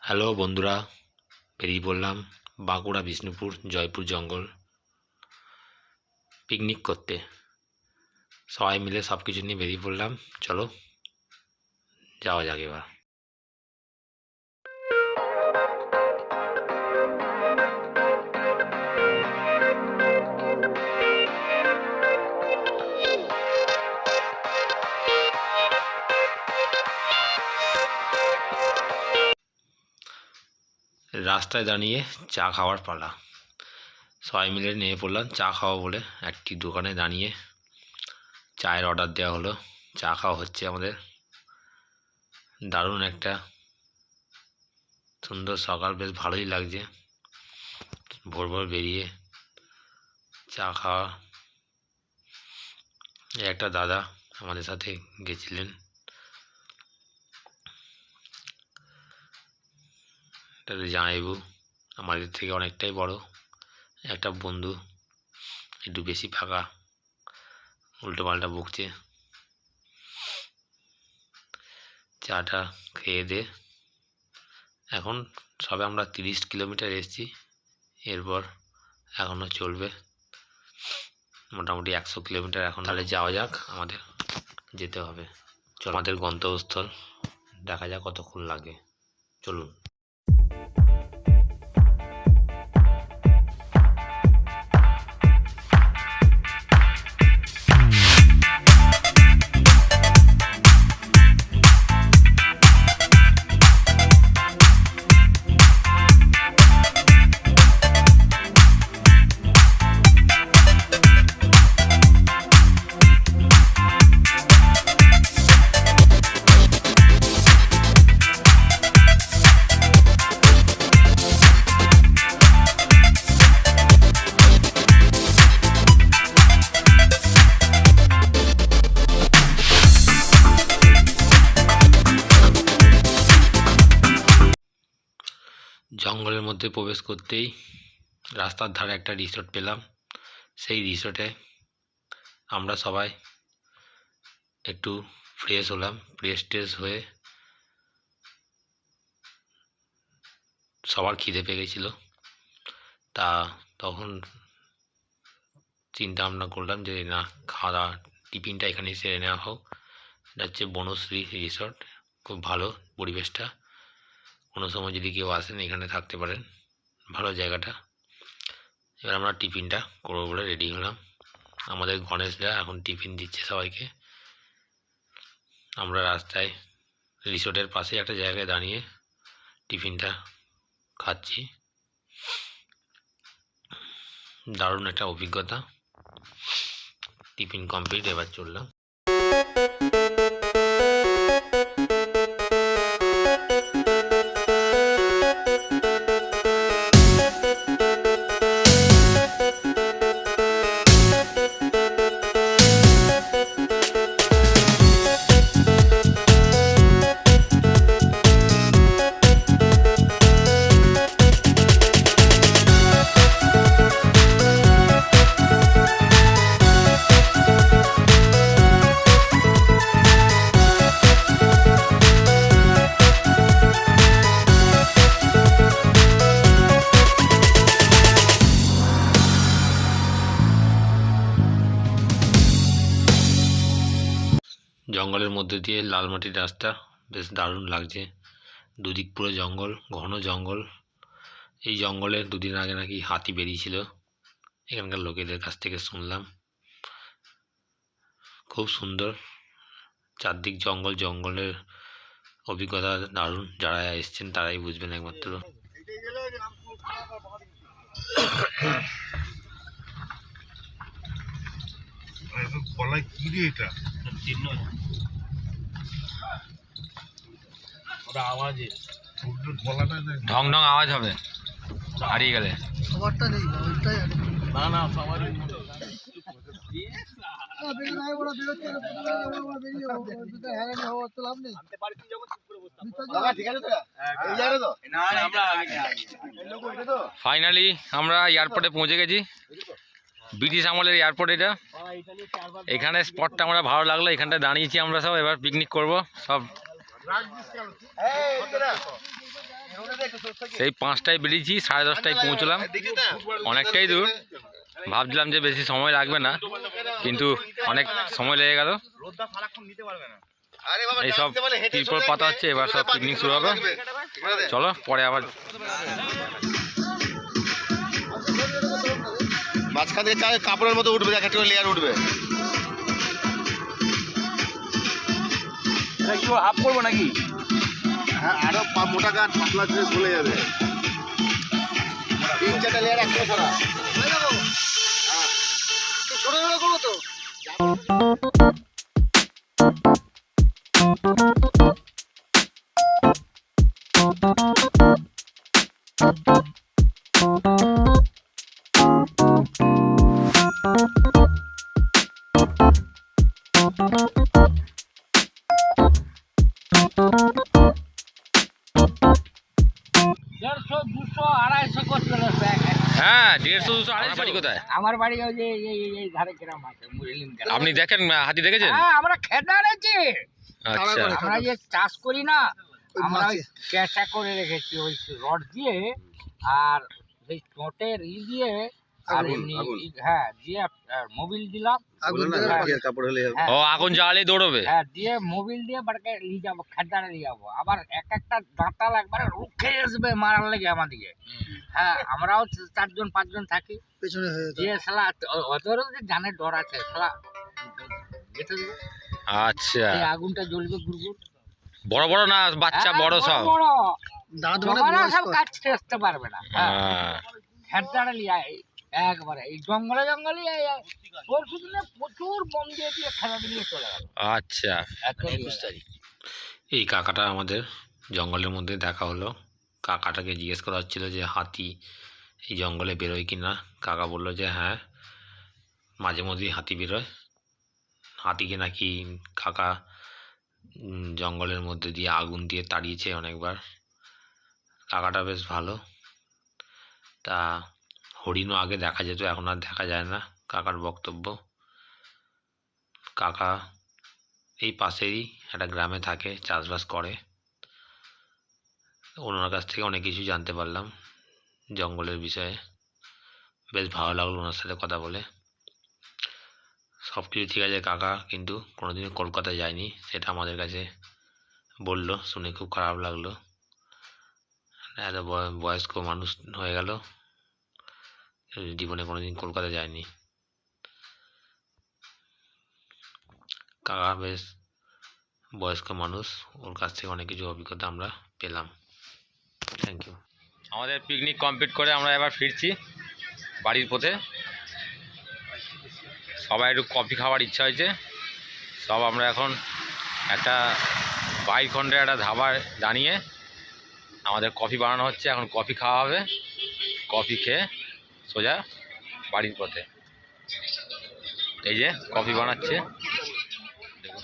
Hello বন্ধুরা, বেরিয়ে পড়লাম বাঁকুড়া বিষ্ণুপুর জয়পুর জঙ্গল পিকনিক করতে। সবাই মিলে সব কিছু নিয়ে বেরিয়ে পড়লাম। চলো যাওয়া যাক এবার। রাস্তায় দাঁড়িয়ে চা খাওয়ার পালা। সবাই মিলে নিয়ে পড়লাম চা খাওয়া বলে একটি দোকানে দাঁড়িয়ে চায়ের অর্ডার দেওয়া হলো। চা খাওয়া হচ্ছে আমাদের। দারুণ একটা সুন্দর সকাল, বেশ ভালোই লাগছে। ভোর ভোর বেরিয়ে চা খাওয়া। একটা দাদা আমাদের সাথে গেছিলেন। জামাইবু আমাদের থেকে অনেকটাই বড়। একটা বন্ধু একটু বেশি ফাঁকা, উল্টো পাল্টা বকছে। চাটা খেয়ে দে এখন সবে আমরা 30 কিলোমিটার এসেছি। এরপর এখনও চলবে মোটামুটি 100 কিলোমিটার। এখন তাহলে যাওয়া যাক, আমাদের যেতে হবে। চলো আমাদের গন্তব্যস্থল দেখা যাক কতক্ষণ লাগে। চলুন। জঙ্গলের মধ্যে প্রবেশ করতেই রাস্তার ধারে একটা রিসোর্ট পেলাম। সেই রিসোর্টে আমরা সবাই একটু ফ্রেশ হলাম। ফ্রেশ হয়ে সবার খিদে পেয়ে গেছিলো। তখন চিন্তা ভাবনা করলাম যে না, খাওয়া দাওয়া টিফিনটা এখানে সেরে নেওয়া হোক। এটা হচ্ছে বনশ্রী রিসোর্ট, খুব ভালো পরিবেশটা। কোনো সময় যদি কেউ আসেন এখানে থাকতে পারেন, ভালো জায়গাটা। এবার আমরা টিফিনটা করবো বলে রেডি হলাম। আমাদের গণেশরা এখন টিফিন দিচ্ছে সবাইকে। আমরা রাস্তায় রিসোর্টের পাশে একটা জায়গায় দাঁড়িয়ে টিফিনটা খাচ্ছি। দারুণ একটা অভিজ্ঞতা। টিফিন কমপ্লিট, এবার চললাম। জঙ্গলের মধ্যে দিয়ে লাল মাটির রাস্তা, বেশ দারুণ লাগছে। দুদিক পুরো জঙ্গল, ঘন জঙ্গল। এই জঙ্গলে দুদিন আগে নাকি হাতি বেরিয়েছিল, এখানকার লোকেদের কাছ থেকে শুনলাম। খুব সুন্দর চারদিক জঙ্গল। জঙ্গলের অভিজ্ঞতা দারুণ। যারা এসছেন তারাই বুঝবেন একমাত্র। ঢং ঢং আওয়াজ হবে হারিয়ে গেলে। না না সবারই ফাইনালি আমরা এয়ারপোর্টে পৌঁছে গেছি। ব্রিটিশ আমলের এয়ারপোর্ট এটা। এখানে স্পটটা আমরা ভালো লাগলো, এখানটায় দাঁড়িয়েছি আমরা সব। এবার পিকনিক করব সব। সেই 5টায় বেরিয়েছি, 10:30টায় পৌঁছলাম। অনেকটাই দূর, ভাবছিলাম যে বেশি সময় লাগবে না, কিন্তু অনেক সময় লেগে গেল। এইসব তিরপল পাতা হচ্ছে, এবার সব পিকনিক শুরু হবে। চলো পরে আবার। মাঝখান থেকে কাপড়ের মতো উঠবে, এক একটা লেয়ার উঠবে। একটু হাফ করবো নাকি? হ্যাঁ, আরো মোটা গাছ পাতলা করে চলে যাবে। 3-4টা লেয়ার একসাথে করা। হ্যাঁ, ছোট ছোট করবো তো। হ্যাঁ, 150, 200, 250। বাড়ি কোথায়? আমার বাড়ি ওই যে এই ধারে গ্রাম আছে, মুসলিম গ্রাম। আপনি দেখেন হাতি দেখেছেন? হ্যাঁ, আমরা খেদার আছি। আচ্ছা, আমরা যে চাষ করি না, আমরা ওই ক্যাঁচা করে রেখেছি ওই রড দিয়ে, আর সেই চটের দিয়ে হ্যাঁ দিয়ে মোবিল দিলাম। ও আগুন জ্বালিয়ে দৌড়বে। হ্যাঁ, দিয়ে মোবিল দিয়ে বাড়কে নিয়ে যাবো, খেদারে নিয়ে যাবো। আবার এক একটা দাঁতাল একবারে রুখে আসবে মারার লেগে আমাদিকে। হ্যাঁ, আমরাও 4-5 থাকি পেছনে। দিয়ে শালা ওদেরও যে জানে ডর আছে, শালা যেতে দেবে। আচ্ছা, এই আগুনটা জ্বলবে গুড়গুড়। বড় বড় না বাচ্চা? বড় সব বড় সব কাজ আসতে পারবে না। খেদারে নিয়ে একবারে এই জঙ্গলে জঙ্গলে পরশু দিনে প্রচুর বম দিয়ে খেলা দিয়ে চলে গেল। আচ্ছা, 21 তারিখ। এই কাকাটা আমাদের জঙ্গলের মধ্যে দেখা হলো। কাকাটাকে জিজ্ঞেস করা হচ্ছিল যে হাতি এই জঙ্গলে বেরোয় কি না। কাকা বললো যে হ্যাঁ, মাঝে মধ্যেই হাতি বেরোয়। হাতিকে নাকি কাকা জঙ্গলের মধ্যে দিয়ে আগুন দিয়ে তাড়িয়েছে অনেকবার। কাকাটা বেশ ভালো। তা হরিণও আগে দেখা যেত, এখন আর দেখা যায় না। কাকার বক্তব্য, কাকা এই পাশেই একটা গ্রামে থাকে, চাষবাস করে। ওনার কাছ থেকে অনেক কিছু জানতে পারলাম জঙ্গলের বিষয়ে। বেশ ভালো লাগলো ওনার সাথে কথা বলে। সব কিছু ঠিক আছে, কাকা কিন্তু কোনোদিনও কলকাতা যায়নি, সেটা আমাদের কাছে বললো। শুনে খুব খারাপ লাগলো। এত বয়স্ক মানুষ হয়ে গেল, জীবনে কোনোদিন কলকাতা যায়নি। কাকা বেশ বয়স্ক মানুষ, ওর কাছ থেকে অনেক কিছু অভিজ্ঞতা আমরা পেলাম। Thank you. আমাদের পিকনিক কমপ্লিট করে আমরা এবার ফিরছি বাড়ির পথে। সবাই একটু কফি খাওয়ার ইচ্ছা হয়েছে। সব আমরা এখন একটা বাইখণ্ডে একটা ধাবায় দাঁড়িয়ে আমাদের কফি বানানো হচ্ছে। এখন কফি খাওয়া হবে, কফি খেয়ে সোজা বাড়ির পথে। এই যে কফি বানাচ্ছে, দেখুন।